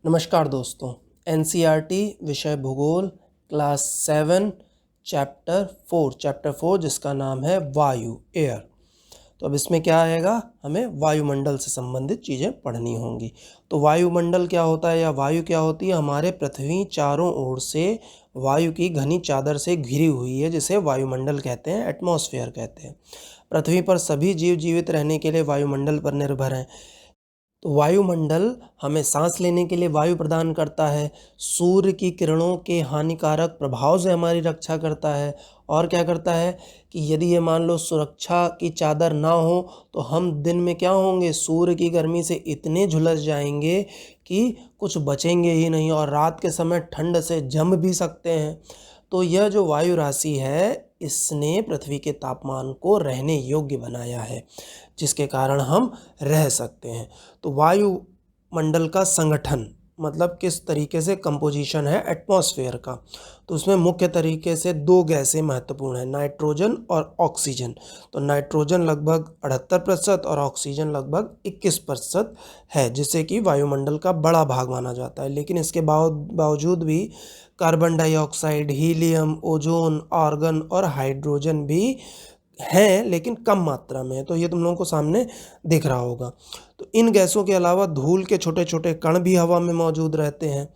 नमस्कार दोस्तों। एनसीईआरटी विषय भूगोल क्लास 7 चैप्टर 4 जिसका नाम है वायु एयर। तो अब इसमें क्या आएगा, हमें वायुमंडल से संबंधित चीज़ें पढ़नी होंगी। तो वायुमंडल क्या होता है या वायु क्या होती है? हमारे पृथ्वी चारों ओर से वायु की घनी चादर से घिरी हुई है, जिसे वायुमंडल कहते हैं, एटमॉस्फेयर कहते हैं। पृथ्वी पर सभी जीव जीवित रहने के लिए वायुमंडल पर निर्भर हैं। तो वायुमंडल हमें सांस लेने के लिए वायु प्रदान करता है, सूर्य की किरणों के हानिकारक प्रभाव से हमारी रक्षा करता है, और क्या करता है कि यदि ये मान लो सुरक्षा की चादर ना हो तो हम दिन में क्या होंगे, सूर्य की गर्मी से इतने झुलस जाएंगे कि कुछ बचेंगे ही नहीं, और रात के समय ठंड से जम भी सकते हैं। तो यह जो वायु राशि है, इसने पृथ्वी के तापमान को रहने योग्य बनाया है, जिसके कारण हम रह सकते हैं। तो वायुमंडल का संगठन मतलब किस तरीके से कंपोजिशन है एटमॉस्फेयर का, तो उसमें मुख्य तरीके से दो गैसें महत्वपूर्ण हैं, नाइट्रोजन और ऑक्सीजन। तो नाइट्रोजन लगभग 78% और ऑक्सीजन लगभग 21% है, जिससे कि वायुमंडल का बड़ा भाग माना जाता है। लेकिन इसके बावजूद भी carbon dioxide, helium, ozone, argon और हाइड्रोजन भी हैं, लेकिन कम मात्रा में है। तो ये तुम लोगों को सामने दिख रहा होगा। तो इन गैसों के अलावा धूल के छोटे छोटे कण भी हवा में मौजूद रहते हैं।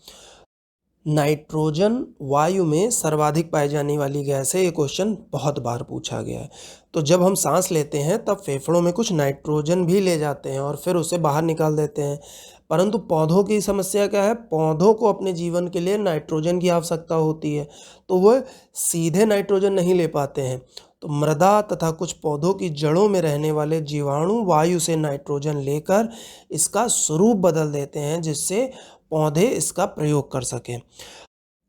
नाइट्रोजन वायु में सर्वाधिक पाई जाने वाली गैस है, ये क्वेश्चन बहुत बार पूछा गया है। तो जब हम सांस लेते हैं तब फेफड़ों में कुछ नाइट्रोजन भी ले जाते हैं और फिर उसे बाहर निकाल देते हैं। परंतु पौधों की समस्या क्या है? पौधों को अपने जीवन के लिए नाइट्रोजन की आवश्यकता होती है, तो वह सीधे नाइट्रोजन नहीं ले पाते हैं। तो मृदा तथा कुछ पौधों की जड़ों में रहने वाले जीवाणु वायु से नाइट्रोजन लेकर इसका स्वरूप बदल देते हैं, जिससे पौधे इसका प्रयोग कर सकें।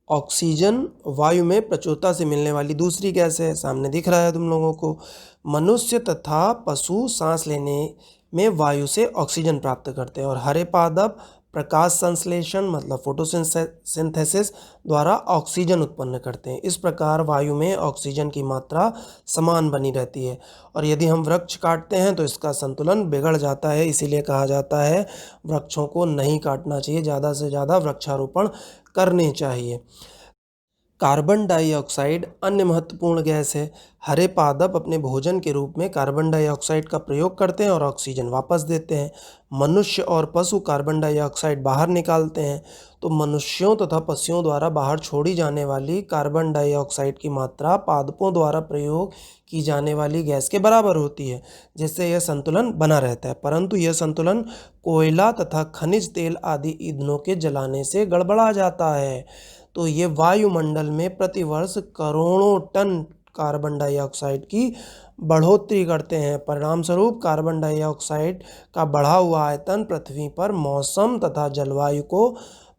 ऑक्सीजन वायु में प्रचुरता से मिलने वाली दूसरी गैस है, सामने दिख रहा है तुम लोगों को। मनुष्य तथा पशु सांस लेने में वायु से ऑक्सीजन प्राप्त करते हैं, और हरे पादप प्रकाश संश्लेषण मतलब फोटोसिंथेसिस द्वारा ऑक्सीजन उत्पन्न करते हैं। इस प्रकार वायु में ऑक्सीजन की मात्रा समान बनी रहती है, और यदि हम वृक्ष काटते हैं तो इसका संतुलन बिगड़ जाता है। इसीलिए कहा जाता है वृक्षों को नहीं काटना चाहिए, ज़्यादा से ज़्यादा वृक्षारोपण करने चाहिए। कार्बन डाइऑक्साइड अन्य महत्वपूर्ण गैस है। हरे पादप अपने भोजन के रूप में कार्बन डाइऑक्साइड का प्रयोग करते हैं और ऑक्सीजन वापस देते हैं। मनुष्य और पशु कार्बन डाइऑक्साइड बाहर निकालते हैं। तो मनुष्यों तथा पशुओं द्वारा बाहर छोड़ी जाने वाली कार्बन डाइऑक्साइड की मात्रा पादपों द्वारा प्रयोग की जाने वाली गैस के बराबर होती है, जिससे यह संतुलन बना रहता है। परंतु यह संतुलन कोयला तथा खनिज तेल आदि ईंधनों के जलाने से गड़बड़ा जाता है। तो ये वायुमंडल में प्रतिवर्ष करोड़ों टन कार्बन डाइऑक्साइड की बढ़ोतरी करते हैं। परिणाम स्वरूप कार्बन डाइऑक्साइड का बढ़ा हुआ आयतन पृथ्वी पर मौसम तथा जलवायु को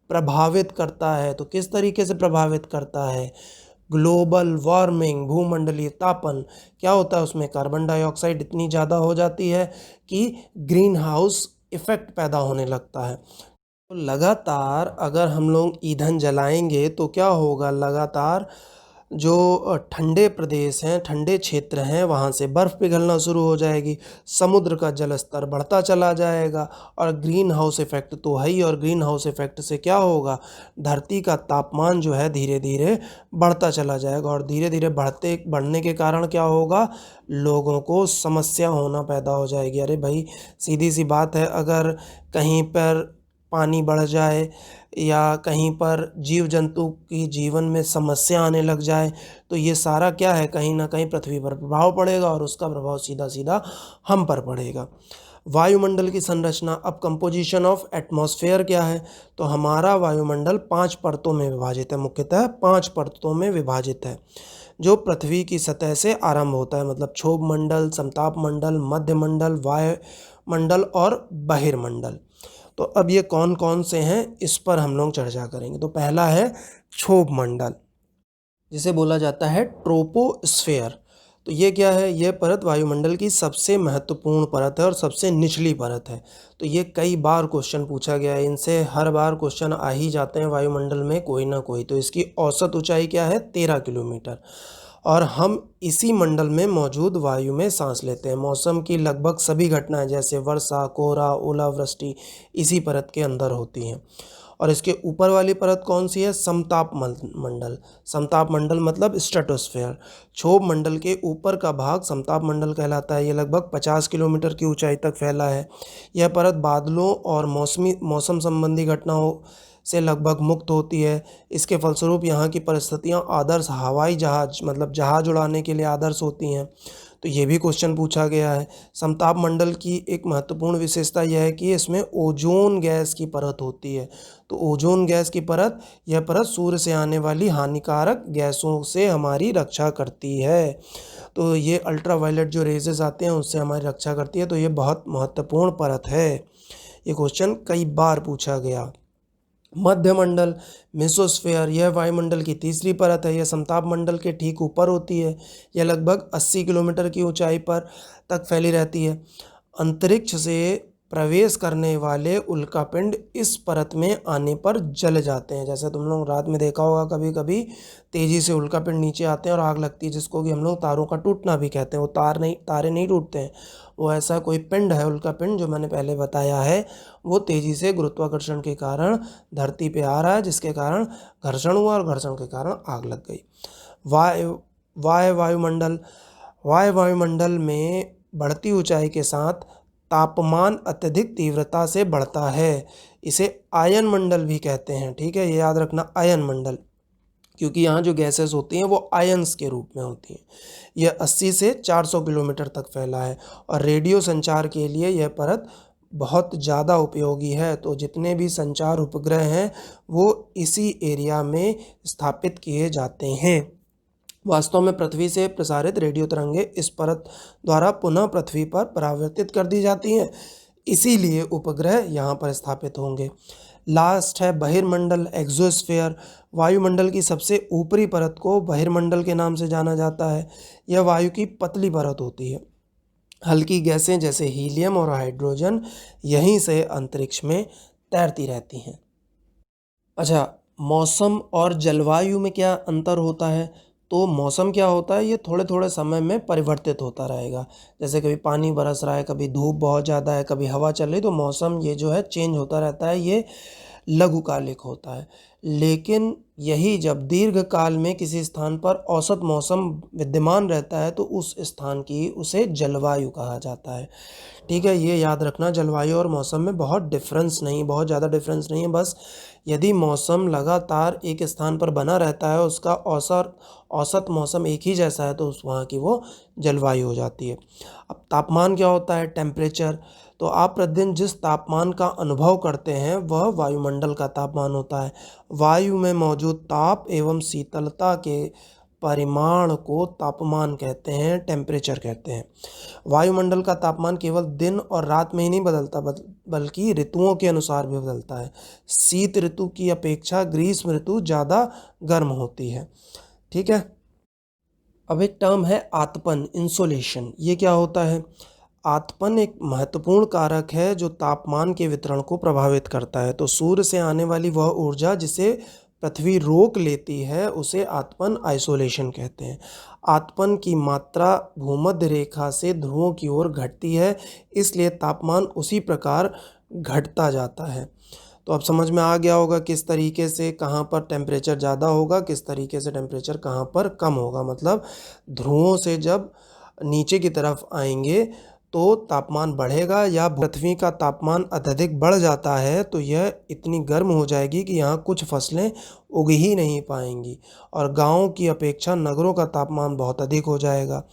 प्रभावित करता है। तो किस तरीके से प्रभावित करता है? ग्लोबल वार्मिंग, भूमंडलीय तापन क्या होता है, उसमें कार्बन डाइऑक्साइड इतनी ज़्यादा हो जाती है कि ग्रीन हाउस इफेक्ट पैदा होने लगता है। तो लगातार अगर हम लोग ईंधन जलाएंगे तो क्या होगा, लगातार जो ठंडे प्रदेश हैं, ठंडे क्षेत्र हैं, वहाँ से बर्फ़ पिघलना शुरू हो जाएगी, समुद्र का जल स्तर बढ़ता चला जाएगा, और ग्रीन हाउस इफ़ेक्ट तो है ही। और ग्रीन हाउस इफ़ेक्ट से क्या होगा, धरती का तापमान जो है धीरे धीरे बढ़ता चला जाएगा, और धीरे धीरे बढ़ने के कारण क्या होगा, लोगों को समस्या होना पैदा हो जाएगी। अरे भाई, सीधी सी बात है, अगर कहीं पर पानी बढ़ जाए या कहीं पर जीव जंतु की जीवन में समस्या आने लग जाए, तो ये सारा क्या है, कहीं ना कहीं पृथ्वी पर प्रभाव पड़ेगा, और उसका प्रभाव सीधा सीधा हम पर पड़ेगा। वायुमंडल की संरचना, अब कंपोजिशन ऑफ एटमॉस्फेयर क्या है? तो हमारा वायुमंडल 5 परतों में विभाजित है, मुख्यतः 5 परतों में विभाजित है, जो पृथ्वी की सतह से आरंभ होता है। मतलब क्षोभ मंडल, समताप मंडल, मध्य मंडल, वायुमंडल और बहिर्मंडल। तो अब ये कौन कौन से हैं, इस पर हम लोग चर्चा करेंगे। तो पहला है क्षोभ मंडल, जिसे बोला जाता है ट्रोपोस्फेयर। तो ये क्या है? ये परत वायुमंडल की सबसे महत्वपूर्ण परत है और सबसे निचली परत है। तो ये कई बार क्वेश्चन पूछा गया है, इनसे हर बार क्वेश्चन आ ही जाते हैं वायुमंडल में कोई ना कोई। तो इसकी औसत ऊंचाई क्या है? 13 किलोमीटर। और हम इसी मंडल में मौजूद वायु में सांस लेते हैं। मौसम की लगभग सभी घटनाएं जैसे वर्षा, कोहरा, ओलावृष्टि इसी परत के अंदर होती हैं। और इसके ऊपर वाली परत कौन सी है? समताप मंडल। समताप मंडल मतलब स्ट्रेटोस्फेयर। क्षोभ मंडल के ऊपर का भाग समताप मंडल कहलाता है। ये लगभग 50 किलोमीटर की ऊंचाई तक फैला है। यह परत बादलों और मौसम संबंधी घटनाओं से लगभग मुक्त होती है। इसके फलस्वरूप यहाँ की परिस्थितियाँ आदर्श हवाई जहाज मतलब जहाज उड़ाने के लिए आदर्श होती हैं। तो ये भी क्वेश्चन पूछा गया है। समताप मंडल की एक महत्वपूर्ण विशेषता यह है कि इसमें ओजोन गैस की परत होती है। तो ओजोन गैस की परत, यह परत सूर्य से आने वाली हानिकारक गैसों से हमारी रक्षा करती है। तो ये अल्ट्रावायलेट जो रेजेस आते हैं उससे हमारी रक्षा करती है। तो ये बहुत महत्वपूर्ण परत है। ये क्वेश्चन कई बार पूछा गया। मध्यमंडल मेसोस्फेयर, यह वायुमंडल की तीसरी परत है। यह समताप मंडल के ठीक ऊपर होती है। यह लगभग 80 किलोमीटर की ऊंचाई पर तक फैली रहती है। अंतरिक्ष से प्रवेश करने वाले उल्कापिंड इस परत में आने पर जल जाते हैं। जैसे तुम लोग रात में देखा होगा, कभी कभी तेजी से उल्कापिंड नीचे आते हैं और आग लगती है, जिसको कि हम लोग तारों का टूटना भी कहते हैं। वो तारे नहीं टूटते हैं, वो ऐसा कोई पिंड है, उल्कापिंड, जो मैंने पहले बताया है, वो तेजी से गुरुत्वाकर्षण के कारण धरती पे आ रहा है, जिसके कारण घर्षण हुआ और घर्षण के कारण आग लग गई। वायु वायुमंडल वायुमंडल में बढ़ती ऊंचाई के साथ तापमान अत्यधिक तीव्रता से बढ़ता है। इसे आयन मंडल भी कहते हैं। ठीक है, ये याद रखना, आयन मंडल, क्योंकि यहाँ जो गैसेस होती हैं वो आयंस के रूप में होती हैं। यह 80 से 400 किलोमीटर तक फैला है और रेडियो संचार के लिए यह परत बहुत ज़्यादा उपयोगी है। तो जितने भी संचार उपग्रह हैं वो इसी एरिया में स्थापित किए जाते हैं। वास्तव में पृथ्वी से प्रसारित रेडियो तरंगें इस परत द्वारा पुनः पृथ्वी पर परावर्तित कर दी जाती हैं, इसीलिए उपग्रह यहाँ पर स्थापित होंगे। लास्ट है बहिर्मंडल, एक्सोस्फेयर। वायुमंडल की सबसे ऊपरी परत को बहिर्मंडल के नाम से जाना जाता है। यह वायु की पतली परत होती है। हल्की गैसें जैसे हीलियम और हाइड्रोजन यहीं से अंतरिक्ष में तैरती रहती हैं। अच्छा, मौसम और जलवायु में क्या अंतर होता है? तो मौसम क्या होता है, ये थोड़े थोड़े समय में परिवर्तित होता रहेगा। जैसे कभी पानी बरस रहा है, कभी धूप बहुत ज़्यादा है, कभी हवा चल रही, तो मौसम ये जो है चेंज होता रहता है। ये लघुकालिक होता है। लेकिन यही जब दीर्घकाल में किसी स्थान पर औसत मौसम विद्यमान रहता है तो उस स्थान की उसे जलवायु कहा जाता है। ठीक है, ये याद रखना, जलवायु और मौसम में बहुत ज़्यादा डिफरेंस नहीं है। बस यदि मौसम लगातार एक स्थान पर बना रहता है, उसका औसत मौसम एक ही जैसा है, तो उस वहाँ की वो जलवायु हो जाती है। अब तापमान क्या होता है, टेम्परेचर। तो आप प्रतिदिन जिस तापमान का अनुभव करते हैं वह वायुमंडल का तापमान होता है। वायु में मौजूद ताप एवं शीतलता के परिमाण को तापमान कहते हैं, टेम्परेचर कहते हैं। वायुमंडल का तापमान केवल दिन और रात में ही नहीं बदलता, बल्कि ऋतुओं के अनुसार भी बदलता है। शीत ऋतु की अपेक्षा ग्रीष्म ऋतु ज़्यादा गर्म होती है। ठीक है, अब एक टर्म है आतपन, इंसोलेशन। ये क्या होता है? आतपन एक महत्वपूर्ण कारक है जो तापमान के वितरण को प्रभावित करता है। तो सूर्य से आने वाली वह ऊर्जा जिसे पृथ्वी रोक लेती है उसे आतपन, आइसोलेशन कहते हैं। आतपन की मात्रा भूमध्य रेखा से ध्रुवों की ओर घटती है, इसलिए तापमान उसी प्रकार घटता जाता है। तो अब समझ में आ गया होगा किस तरीके से कहाँ पर टेम्परेचर ज़्यादा होगा, किस तरीके से टेम्परेचर कहाँ पर कम होगा। मतलब ध्रुवों से जब नीचे की तरफ आएंगे तो तापमान बढ़ेगा, या पृथ्वी का तापमान अत्यधिक बढ़ जाता है तो यह इतनी गर्म हो जाएगी कि यहाँ कुछ फसलें उग ही नहीं पाएंगी, और गाँव की अपेक्षा नगरों का तापमान बहुत अधिक हो जाएगा।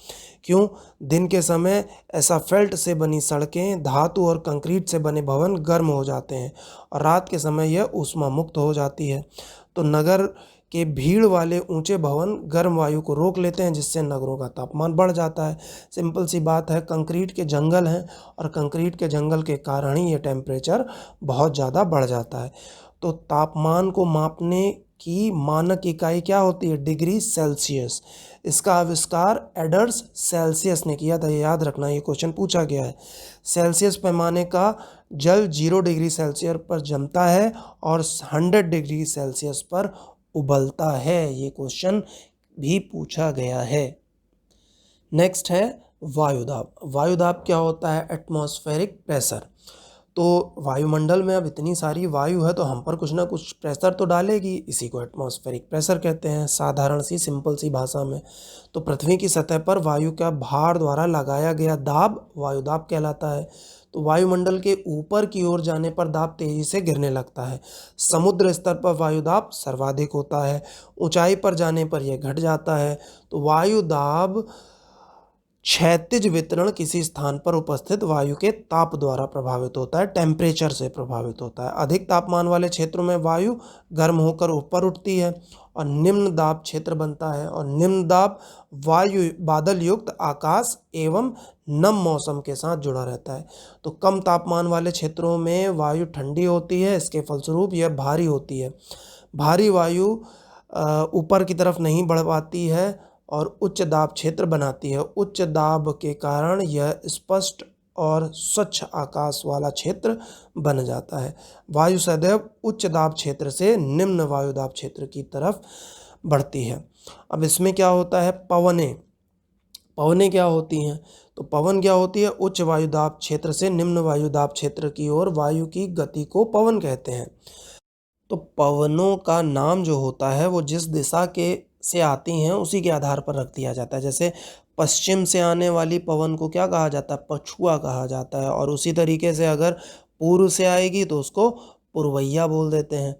क्यों? दिन के समय एस्फाल्ट से बनी सड़कें, धातु और कंक्रीट से बने भवन गर्म हो जाते हैं, और रात के समय यह ऊष्मा मुक्त हो जाती है। तो नगर के भीड़ वाले ऊंचे भवन गर्म वायु को रोक लेते हैं, जिससे नगरों का तापमान बढ़ जाता है। सिंपल सी बात है, कंक्रीट के जंगल हैं और कंक्रीट के जंगल के कारण ही ये टेम्परेचर बहुत ज़्यादा बढ़ जाता है। तो तापमान को मापने की मानक इकाई क्या होती है? Degree Celsius. इसका आविष्कार एडर्स सेल्सियस ने किया था, ये याद रखना, ये क्वेश्चन पूछा गया है। सेल्सियस पैमाने का जल 0 डिग्री सेल्सियस पर जमता है और 100 डिग्री सेल्सियस पर उबलता है। ये क्वेश्चन भी पूछा गया है। नेक्स्ट है वायुदाब। वायुदाब क्या होता है? Atmospheric pressure. तो वायुमंडल में अब इतनी सारी वायु है तो हम पर कुछ ना कुछ प्रेशर तो डालेगी, इसी को एटमॉस्फेरिक प्रेशर कहते हैं साधारण सी सिंपल सी भाषा में। तो पृथ्वी की सतह पर वायु का भार द्वारा लगाया गया दाब वायुदाब कहलाता है। तो वायुमंडल के ऊपर की ओर जाने पर दाब तेजी से गिरने लगता है। समुद्र स्तर पर वायुदाब सर्वाधिक होता है, ऊंचाई पर जाने पर यह घट जाता है। तो वायुदाब क्षैतिज वितरण किसी स्थान पर उपस्थित वायु के ताप द्वारा प्रभावित होता है, टेम्परेचर से प्रभावित होता है। अधिक तापमान वाले क्षेत्रों में वायु गर्म होकर ऊपर उठती है और निम्न दाब क्षेत्र बनता है। और निम्न दाब वायु बादल युक्त आकाश एवं नम मौसम के साथ जुड़ा रहता है। तो कम तापमान वाले क्षेत्रों में वायु ठंडी होती है, इसके फलस्वरूप यह भारी होती है। भारी वायु ऊपर की तरफ नहीं बढ़ पाती है और उच्च दाब क्षेत्र बनाती है। उच्च दाब के कारण यह स्पष्ट और स्वच्छ आकाश वाला क्षेत्र बन जाता है। वायु सदैव उच्च दाब क्षेत्र से निम्न वायु दाब क्षेत्र की तरफ बढ़ती है। अब इसमें क्या होता है? पवनें। पवनें क्या होती हैं? तो पवन क्या होती है? उच्च वायु दाब क्षेत्र से निम्न वायु दाब क्षेत्र की ओर वायु की गति को पवन कहते हैं। तो पवनों का नाम जो होता है वो जिस दिशा के से आती हैं उसी के आधार पर रख दिया जाता है। जैसे पश्चिम से आने वाली पवन को क्या कहा जाता है? पछुआ कहा जाता है। और उसी तरीके से अगर पूर्व से आएगी तो उसको पुरवैया बोल देते हैं।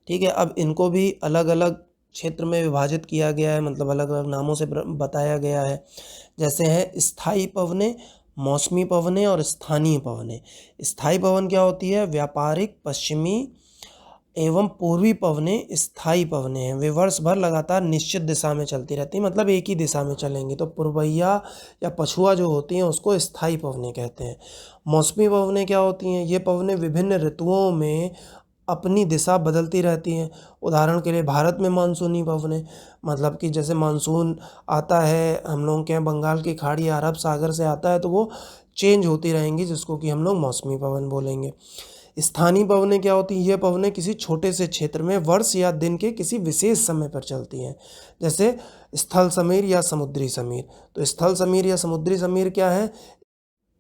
ठीक है, अब इनको भी अलग अलग क्षेत्र में विभाजित किया गया है, मतलब अलग अलग नामों से बताया गया है। जैसे है स्थायी पवनें, मौसमी पवनें और स्थानीय पवनें। स्थायी पवन क्या होती है? व्यापारिक पश्चिमी एवं पूर्वी पवनें स्थायी पवनें हैं। वे वर्ष भर लगातार निश्चित दिशा में चलती रहती हैं, मतलब एक ही दिशा में चलेंगी। तो पुरवैया या पछुआ जो होती हैं उसको स्थायी पवनें कहते हैं। मौसमी पवनें क्या होती हैं? ये पवनें विभिन्न ऋतुओं में अपनी दिशा बदलती रहती हैं। उदाहरण के लिए भारत में मानसूनी पवनें, मतलब कि जैसे मानसून आता है हम लोगों के यहाँ बंगाल की खाड़ी या अरब सागर से आता है तो वो चेंज होती रहेंगी, जिसको कि हम लोग मौसमी पवन बोलेंगे। स्थानीय पवनें क्या होती हैं? ये पवनें किसी छोटे से क्षेत्र में वर्ष या दिन के किसी विशेष समय पर चलती हैं। जैसे स्थल समीर या समुद्री समीर। तो स्थल समीर या समुद्री समीर क्या है?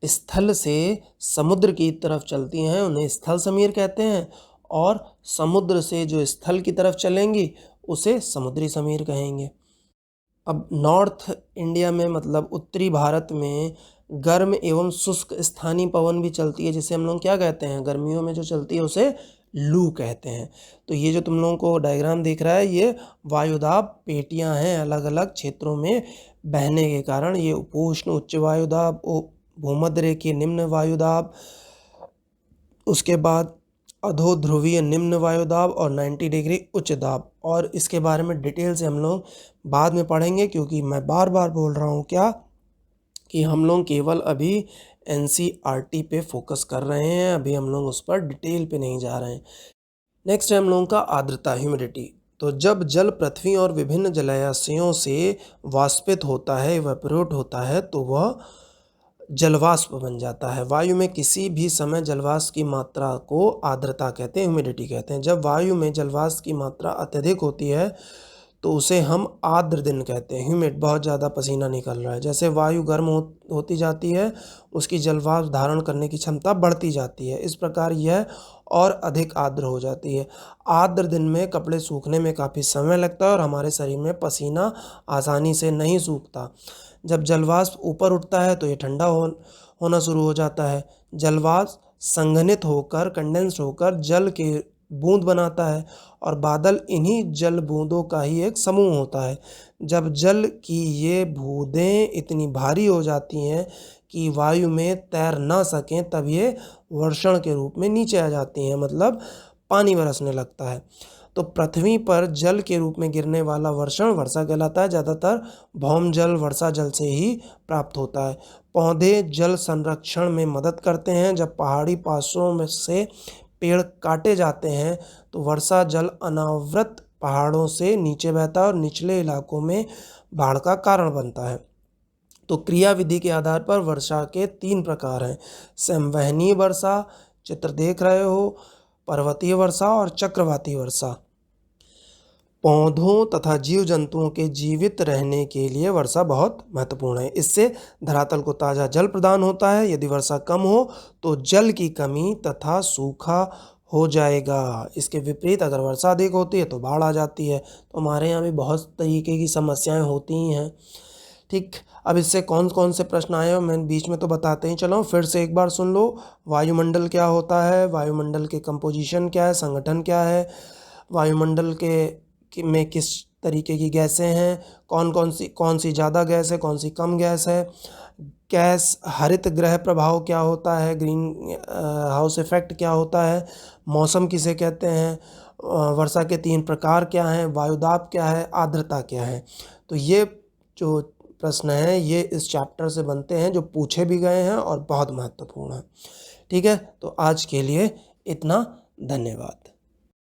स्थल से समुद्र की तरफ चलती हैं, उन्हें स्थल समीर कहते हैं। और समुद्र से जो स्थल की तरफ चलेंगी उसे समुद्री समीर कहेंगे। अब नॉर्थ इंडिया में, मतलब उत्तरी भारत में गर्म एवं शुष्क स्थानीय पवन भी चलती है, जिसे हम लोग क्या कहते हैं? गर्मियों में जो चलती है उसे लू कहते हैं। तो ये जो तुम लोगों को डायग्राम दिख रहा है ये वायुदाब पेटियां हैं, अलग अलग क्षेत्रों में बहने के कारण। ये उपोष्ण उच्च वायुदाब, भूमध्य रेखीय निम्न वायुदाब, उसके बाद अधोध्रुवीय निम्न वायुदाब और 90 डिग्री उच्च दाब। और इसके बारे में डिटेल से हम लोग बाद में पढ़ेंगे, क्योंकि मैं बार बार बोल रहा हूँ क्या कि हम लोग केवल अभी एनसीईआरटी पे फोकस कर रहे हैं, अभी हम लोग उस पर डिटेल पे नहीं जा रहे हैं। नेक्स्ट है हम लोगों का आर्द्रता, ह्यूमिडिटी। तो जब जल पृथ्वी और विभिन्न जलाशयों से वाष्पित होता है, इवेपोरेट होता है, तो वह जलवाष्प बन जाता है। वायु में किसी भी समय जलवाष्प की मात्रा को आर्द्रता कहते हैं, ह्यूमिडिटी कहते हैं। जब वायु में जलवाष्प की मात्रा अत्यधिक होती है तो उसे हम आर्द्र दिन कहते हैं। ह्यूमिड, बहुत ज़्यादा पसीना निकल रहा है। जैसे वायु गर्म होती जाती है उसकी जलवाष्प धारण करने की क्षमता बढ़ती जाती है, इस प्रकार यह और अधिक आर्द्र हो जाती है। आर्द्र दिन में कपड़े सूखने में काफ़ी समय लगता है और हमारे शरीर में पसीना आसानी से नहीं सूखता। जब जलवाष्प ऊपर उठता है तो ये ठंडा होना शुरू हो जाता है। जलवाष्प संघनित होकर, कंडेंस होकर जल के बूंद बनाता है और बादल इन्हीं जल बूंदों का ही एक समूह होता है। जब जल की ये बूंदें इतनी भारी हो जाती हैं कि वायु में तैर ना सकें, तब ये वर्षण के रूप में नीचे आ जाती हैं, मतलब पानी बरसने लगता है। तो पृथ्वी पर जल के रूप में गिरने वाला वर्षण वर्षा कहलाता है। ज़्यादातर भौम जल वर्षा जल से ही प्राप्त होता है। पौधे जल संरक्षण में मदद करते हैं। जब पहाड़ी पासों में से पेड़ काटे जाते हैं तो वर्षा जल अनावृत पहाड़ों से नीचे बहता है और निचले इलाकों में बाढ़ का कारण बनता है। तो क्रियाविधि के आधार पर वर्षा के 3 प्रकार हैं: संवहनीय वर्षा, चित्र देख रहे हो, पर्वतीय वर्षा और चक्रवाती वर्षा। पौधों तथा जीव जंतुओं के जीवित रहने के लिए वर्षा बहुत महत्वपूर्ण है। इससे धरातल को ताज़ा जल प्रदान होता है। यदि वर्षा कम हो तो जल की कमी तथा सूखा हो जाएगा। इसके विपरीत अगर वर्षा अधिक होती है तो बाढ़ आ जाती है। तो हमारे यहाँ भी बहुत तरीके की समस्याएं होती ही हैं। ठीक, अब इससे कौन-कौन से प्रश्न आए हैं मैं बीच में तो बताते ही चला हूँ, फिर से एक बार सुन लो। वायुमंडल क्या होता है? वायुमंडल के कंपोजिशन क्या है? संगठन क्या है? वायुमंडल में किस तरीके की गैसें हैं? कौन सी ज़्यादा गैस है, कौन सी कम गैस है? गैस हरित गृह प्रभाव क्या होता है? ग्रीन हाउस इफ़ेक्ट क्या होता है? मौसम किसे कहते हैं? वर्षा के 3 प्रकार क्या हैं? वायुदाब क्या है? आर्द्रता क्या है? तो ये जो प्रश्न हैं ये इस चैप्टर से बनते हैं, जो पूछे भी गए हैं और बहुत महत्वपूर्ण हैं। ठीक है? तो आज के लिए इतना, धन्यवाद।